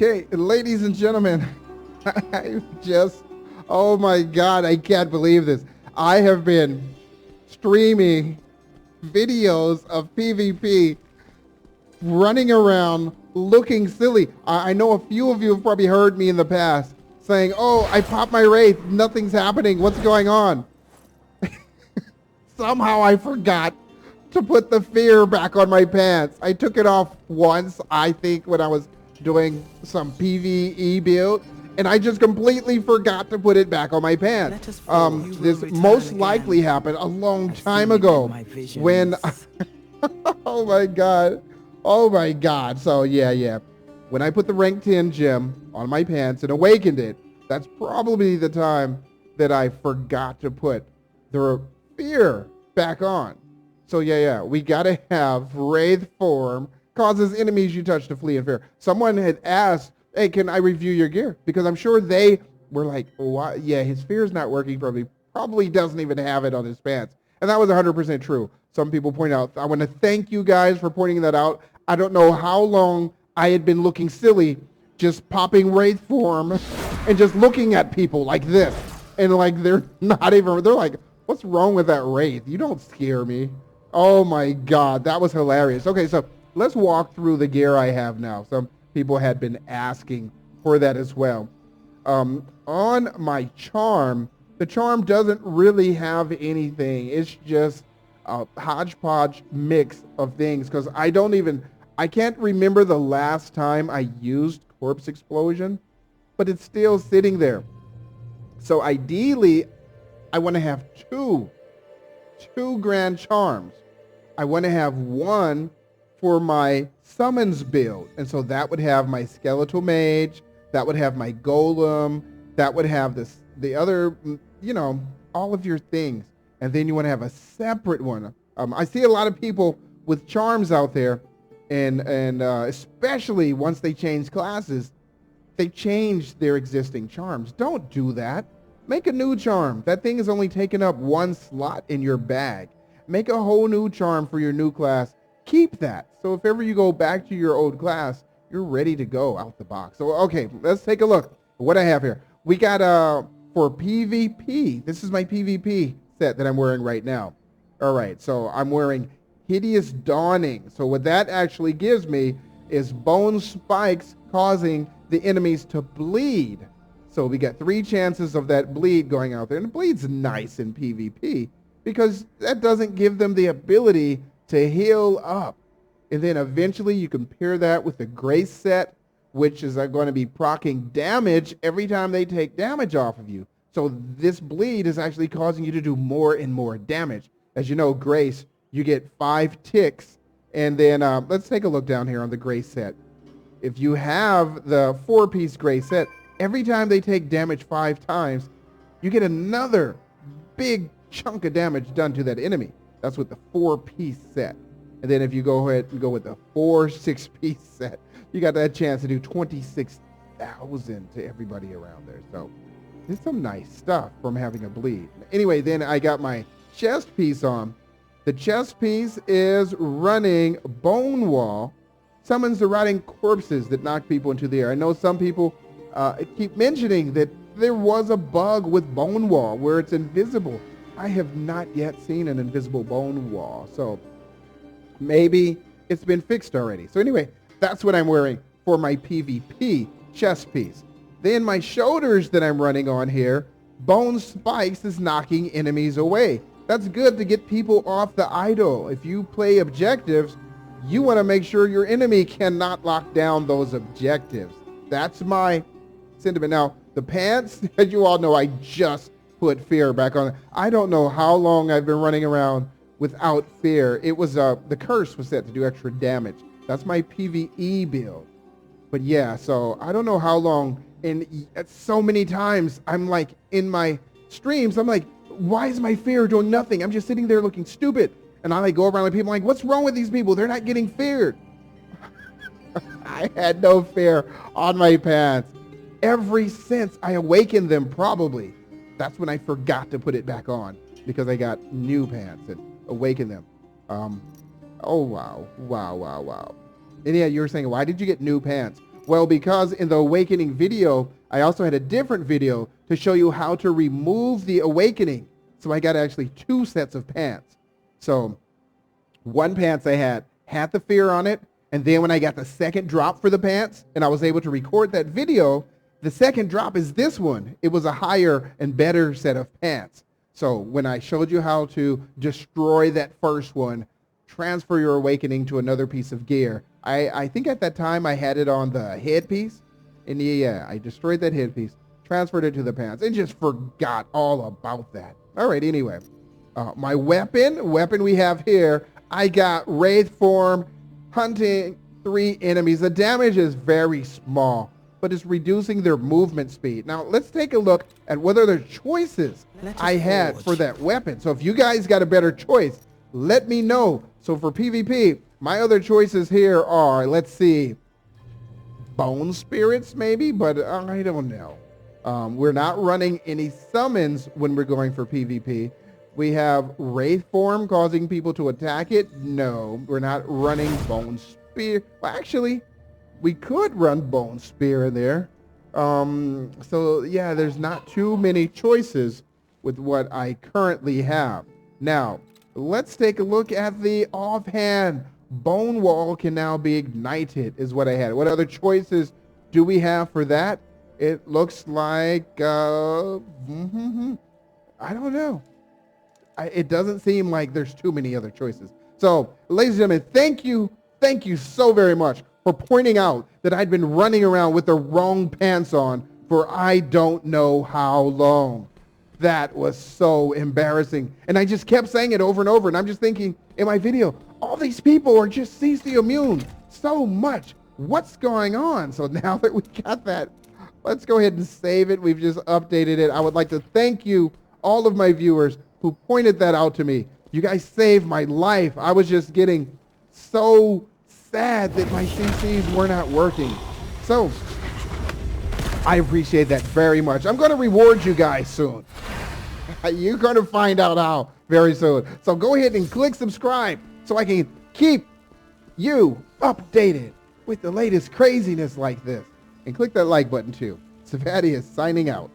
Okay, ladies and gentlemen, I just, oh my God, I can't believe this. I have been streaming videos of PvP running around looking silly. I know a few of you have probably heard me in the past saying, oh, I popped my Wraith, nothing's happening, what's going on? Somehow I forgot to put the fear back on my pants. I took it off once, I think, when I was doing some PvE build, and I just completely forgot to put it back on my pants. This most likely happened a long time ago when, oh my God. Oh my God. So yeah. When I put the rank 10 gem on my pants and awakened it, that's probably the time that I forgot to put the fear back on. So yeah, we gotta have Wraith form causes enemies you touch to flee in fear. Someone had asked, hey, can I review your gear? Because I'm sure they were like, why? Yeah, his fear's not working probably doesn't even have it on his pants. And that was 100% true. Some people point out, I want to thank you guys for pointing that out. I don't know how long I had been looking silly just popping Wraith form and just looking at people like this. And like, they're like, what's wrong with that Wraith? You don't scare me. Oh my God, that was hilarious. Okay, so let's walk through the gear I have now. Some people had been asking for that as well. On my charm, the charm doesn't really have anything. It's just a hodgepodge mix of things because I can't remember the last time I used Corpse Explosion, but it's still sitting there. So ideally, I want to have two grand charms. I want to have one for my summons build. And so that would have my skeletal mage, that would have my golem, that would have the other, all of your things. And then you want to have a separate one. I see a lot of people with charms out there, and especially once they change classes, they change their existing charms. Don't do that. Make a new charm. That thing is only taking up one slot in your bag. Make a whole new charm for your new class. Keep that. So if ever you go back to your old class, you're ready to go out the box. So, okay, let's take a look at what I have here. We got, for PvP, this is my PvP set that I'm wearing right now. All right, so I'm wearing Hideous Dawning. So what that actually gives me is bone spikes causing the enemies to bleed. So we got 3 chances of that bleed going out there. And the bleed's nice in PvP because that doesn't give them the ability to heal up. And then eventually you can pair that with the Grace set, which is going to be proccing damage every time they take damage off of you. So this bleed is actually causing you to do more and more damage. As you know, Grace, you get 5 ticks. And then let's take a look down here on the Grace set. If you have the 4-piece Grace set, every time they take damage 5 times, you get another big chunk of damage done to that enemy. That's with the 4-piece set. And then if you go ahead and go with the 4 6-piece set, you got that chance to do 26,000 to everybody around there. So there's some nice stuff from having a bleed. Anyway, then I got my chest piece on. The chest piece is running Bone Wall. Summons the rotting corpses that knock people into the air. I know some people keep mentioning that there was a bug with Bone Wall where it's invisible. I have not yet seen an invisible Bone Wall. So maybe it's been fixed already. So anyway, that's what I'm wearing for my PvP chest piece. Then my shoulders that I'm running on here, Bone Spikes is knocking enemies away. That's good to get people off the idol. If you play objectives, you want to make sure your enemy cannot lock down those objectives. That's my sentiment. Now, the pants, as you all know, I just put fear back on. I don't know how long I've been running around without fear. It was, the curse was set to do extra damage. That's my PvE build. But yeah, so I don't know how long, and so many times I'm like, in my streams, I'm like, why is my fear doing nothing? I'm just sitting there looking stupid. And I like go around with people like, what's wrong with these people? They're not getting feared. I had no fear on my pants. Ever since I awakened them, probably. That's when I forgot to put it back on because I got new pants and awakened them. Oh, wow. And yeah, you were saying, why did you get new pants? Well, because in the awakening video, I also had a different video to show you how to remove the awakening. So I got actually 2 sets of pants. So one pants I had the fear on it. And then when I got the second drop for the pants and I was able to record that video, the second drop is this one. It was a higher and better set of pants. So when I showed you how to destroy that first one, transfer your awakening to another piece of gear, I think at that time I had it on the headpiece. And yeah, I destroyed that headpiece, transferred it to the pants, and just forgot all about that. All right, anyway. My weapon we have here, I got Wraith form, hunting 3 enemies. The damage is very small, but it's reducing their movement speed. Now, let's take a look at what other choices I had for that weapon. So if you guys got a better choice, let me know. So for PvP, my other choices here are, let's see, Bone Spirits maybe, but I don't know. We're not running any summons when we're going for PvP. We have Wraith form causing people to attack it. No, we're not running Bone Spear. Well, actually, we could run Bone Spear in there. So yeah, there's not too many choices with what I currently have. Now, let's take a look at the offhand. Bone Wall can now be ignited is what I had. What other choices do we have for that? It looks like, I don't know. It doesn't seem like there's too many other choices. So, ladies and gentlemen, thank you so very much for pointing out that I'd been running around with the wrong pants on for I don't know how long. That was so embarrassing. And I just kept saying it over and over, and I'm just thinking in my video, all these people are just CC immune so much. What's going on? So now that we got that, let's go ahead and save it. We've just updated it. I would like to thank you, all of my viewers who pointed that out to me. You guys saved my life. I was just getting so sad that my CCs were not working. So I appreciate that very much. I'm going to reward you guys soon. You're going to find out how very soon. So go ahead and click subscribe so I can keep you updated with the latest craziness like this. And click that like button too. Savati is signing out.